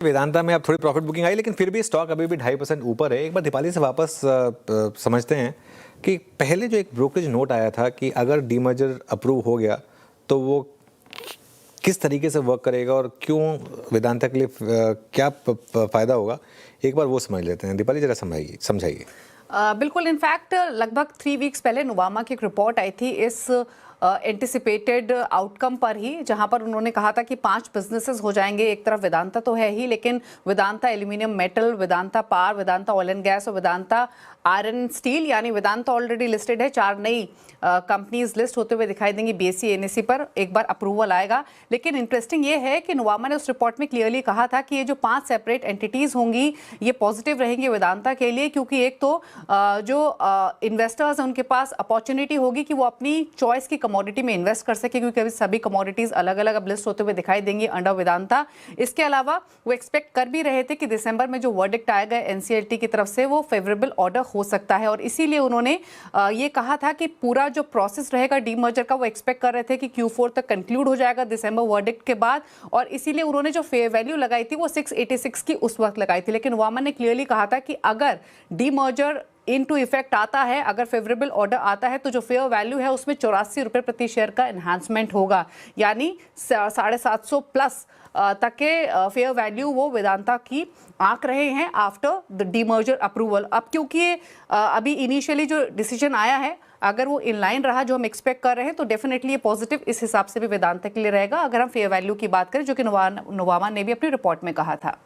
वेदांता में अब थोड़ी प्रॉफिट बुकिंग आई, लेकिन फिर भी स्टॉक अभी भी 2.5% ऊपर है। एक बार दीपाली से वापस समझते हैं कि पहले जो एक ब्रोकरेज नोट आया था कि अगर डीमर्जर अप्रूव हो गया तो वो किस तरीके से वर्क करेगा और क्यों वेदांता के लिए क्या फ़ायदा होगा, एक बार वो समझ लेते हैं। दीपाली जरा समझाइए। बिल्कुल, इनफैक्ट लगभग 3 वीक्स पहले नुवामा की एक रिपोर्ट आई थी इस एंटिसिपेटेड आउटकम पर ही, जहां पर उन्होंने कहा था कि 5 बिजनेसेस हो जाएंगे। एक तरफ वेदांता तो है ही, लेकिन Vedanta aluminium metal, Vedanta power, Vedanta oil and gas और वेदांता आयरन स्टील, यानी वेदांता ऑलरेडी लिस्टेड है। 4 नई कंपनीज लिस्ट होते हुए दिखाई देंगी बीएसई एनएसई पर, एक बार अप्रूवल आएगा। लेकिन इंटरेस्टिंग ये है कि नुवामा ने उस रिपोर्ट में क्लियरली कहा था कि ये जो 5 सेपरेट एंटिटीज होंगी ये पॉजिटिव रहेंगी वेदांता के लिए, क्योंकि एक तो जो इन्वेस्टर्स हैं उनके पास अपॉर्चुनिटी होगी कि वो अपनी चॉइस की कमोडिटी में इन्वेस्ट कर सके, क्योंकि अभी सभी कमोडिटीज अलग अलग अब लिस्ट होते हुए दिखाई देंगी अंडर वेदांता। इसके अलावा वो एक्सपेक्ट कर भी रहे थे कि दिसंबर में जो वर्डिक्ट आएगा एनसीएलटी की तरफ से वो फेवरेबल ऑर्डर हो सकता है, और इसीलिए उन्होंने ये कहा था कि पूरा जो प्रोसेस रहेगा डीमर्जर का वो एक्सपेक्ट कर रहे थे कि Q4 तक कंक्लूड हो जाएगा दिसंबर वर्डिक्ट के बाद, और इसीलिए उन्होंने जो फेयर वैल्यू लगाई थी वो 686 की उस वक्त लगाई थी। लेकिन वामन ने क्लियरली कहा था कि अगर डीमर्जर इनटू इफेक्ट आता है, अगर फेवरेबल ऑर्डर आता है, तो जो फेयर वैल्यू है उसमें 84 रुपये प्रति शेयर का एनहांसमेंट होगा, यानी 750 प्लस तक के फेयर वैल्यू वो वेदांता की आंक रहे हैं आफ्टर द डीमर्जर अप्रूवल। अब क्योंकि अभी इनिशियली जो डिसीजन आया है अगर वो इनलाइन रहा जो हम एक्सपेक्ट कर रहे हैं, तो डेफिनेटली ये पॉजिटिव इस हिसाब से भी वेदांता के लिए रहेगा, अगर हम फेयर वैल्यू की बात करें, जो कि नुवामा ने भी अपनी रिपोर्ट में कहा था।